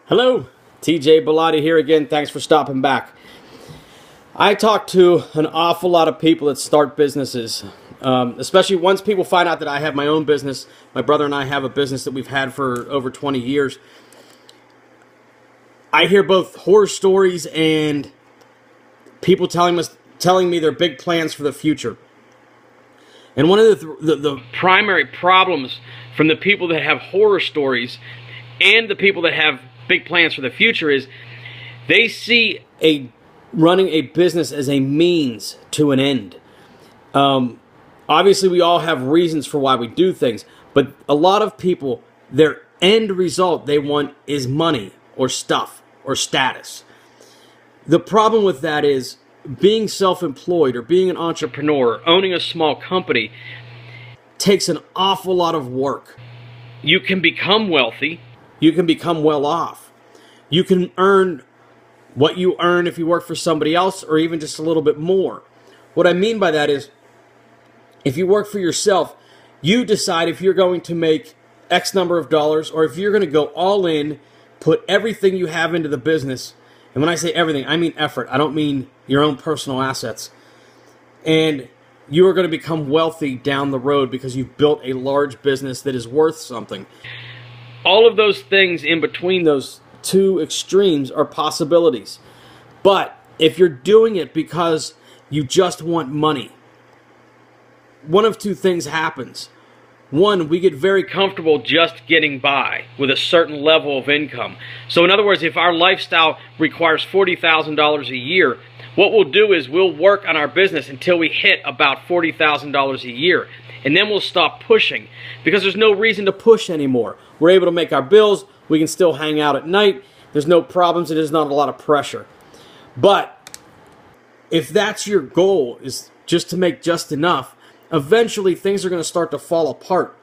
Hello, TJ Bellotti here again. Thanks for stopping back. I talk to an awful lot of people that start businesses, especially once people find out that I have my own business. My brother and I have a business that we've had for over 20 years. I hear both horror stories and people telling me their big plans for the future. And one of the primary problems from the people that have horror stories and the people that have big plans for the future is they see running a business as a means to an end. Obviously, we all have reasons for why we do things, but a lot of people, their end result they want is money or stuff or status. The problem with that is being self-employed or being an entrepreneur or owning a small company takes an awful lot of work. You can become wealthy. You can become well off. You can earn what you earn if you work for somebody else or even just a little bit more. What I mean by that is if you work for yourself, you decide if you're going to make X number of dollars or if you're going to go all in, put everything you have into the business. And when I say everything, I mean effort. I don't mean your own personal assets. And you are going to become wealthy down the road because you've built a large business that is worth something. All of those things in between those two extremes are possibilities. But if you're doing it because you just want money, one of two things happens. One, we get very comfortable just getting by with a certain level of income. So in other words, if our lifestyle requires $40,000 a year, what we'll do is we'll work on our business until we hit about $40,000 a year. And then we'll stop pushing because there's no reason to push anymore. We're able to make our bills. We can still hang out at night. There's no problems. There's not a lot of pressure. But if that's your goal, is just to make just enough, eventually things are going to start to fall apart.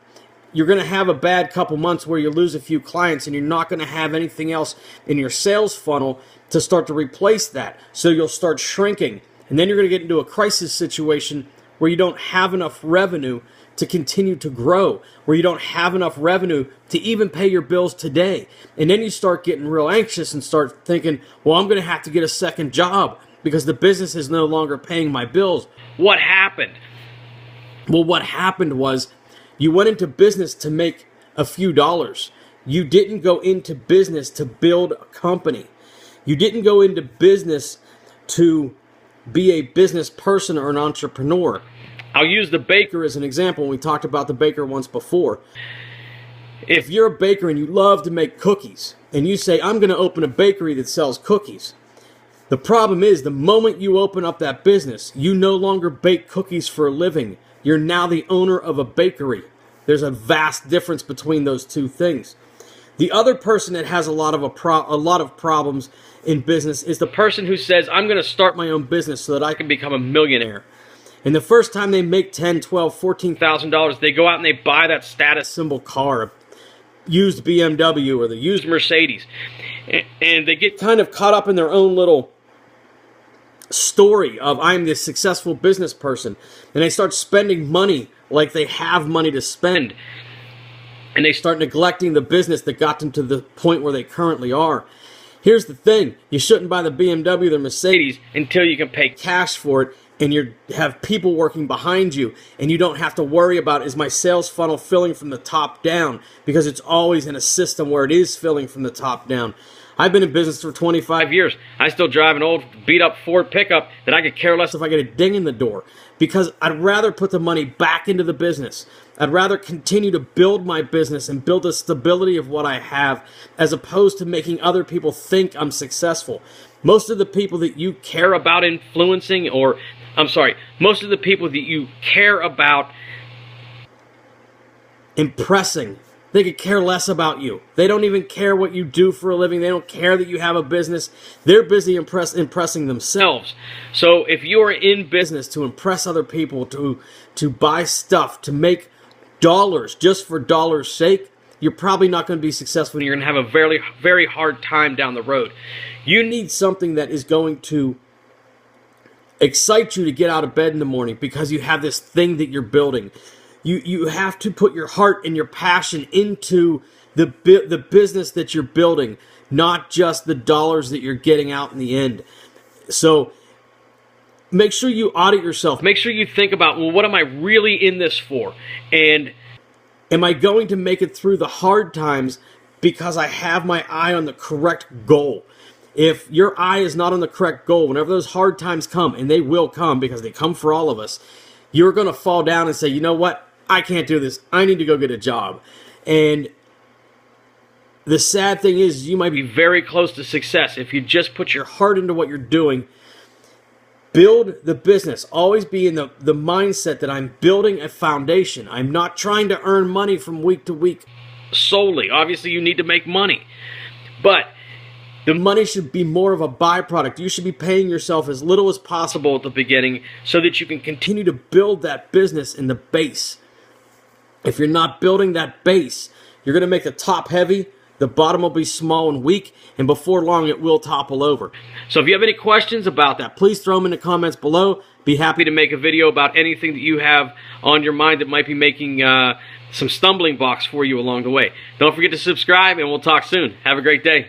You're going to have a bad couple months where you lose a few clients and you're not going to have anything else in your sales funnel to start to replace that. So you'll start shrinking. And then you're going to get into a crisis situation where you don't have enough revenue to continue to grow, where you don't have enough revenue to even pay your bills today. And then you start getting real anxious and start thinking, well, I'm going to have to get a second job because the business is no longer paying my bills. What happened? Well, what happened was you went into business to make a few dollars. You didn't go into business to build a company. You didn't go into business to be a business person or an entrepreneur. I'll use the baker as an example. We talked about the baker once before. If you're a baker and you love to make cookies, and you say, I'm going to open a bakery that sells cookies, the problem is the moment you open up that business, you no longer bake cookies for a living. You're now the owner of a bakery. There's a vast difference between those two things. The other person that has a lot of problems in business is the person who says, I'm going to start my own business so that I can become a millionaire. And the first time they make $10,000, $12,000, $14,000, they go out and they buy that status symbol car, a used BMW or the used Mercedes. And they get kind of caught up in their own little story of I'm this successful business person. And they start spending money like they have money to spend. And they start neglecting the business that got them to the point where they currently are. Here's the thing. You shouldn't buy the BMW or the Mercedes until you can pay cash for it and you have people working behind you and you don't have to worry about, is my sales funnel filling from the top down? Because it's always in a system where it is filling from the top down. I've been in business for 25 years. I still drive an old beat-up Ford pickup that I could care less if I get a ding in the door because I'd rather put the money back into the business. I'd rather continue to build my business and build the stability of what I have as opposed to making other people think I'm successful. Most of the people that you care about influencing most of the people that you care about impressing, they could care less about you. They don't even care what you do for a living. They don't care that you have a business. They're busy impressing themselves. So if you are in business to impress other people, to buy stuff, to make dollars just for dollars' sake, you're probably not going to be successful and you're going to have a very, very hard time down the road. You need something that is going to excite you to get out of bed in the morning because you have this thing that you're building. You have to put your heart and your passion into the business that you're building, not just the dollars that you're getting out in the end. So make sure you audit yourself. Make sure you think about, well, what am I really in this for? And am I going to make it through the hard times because I have my eye on the correct goal? If your eye is not on the correct goal, whenever those hard times come, and they will come because they come for all of us, you're going to fall down and say, you know what? I can't do this. I need to go get a job. And the sad thing is, you might be very close to success if you just put your heart into what you're doing. Build the business. Always be in the mindset that I'm building a foundation. I'm not trying to earn money from week to week solely. Obviously, you need to make money. But the money should be more of a byproduct. You should be paying yourself as little as possible at the beginning so that you can continue to build that business in the base. If you're not building that base, you're going to make the top heavy, the bottom will be small and weak, and before long it will topple over. So if you have any questions about that, please throw them in the comments below. Be happy to make a video about anything that you have on your mind that might be making some stumbling blocks for you along the way. Don't forget to subscribe, and we'll talk soon. Have a great day.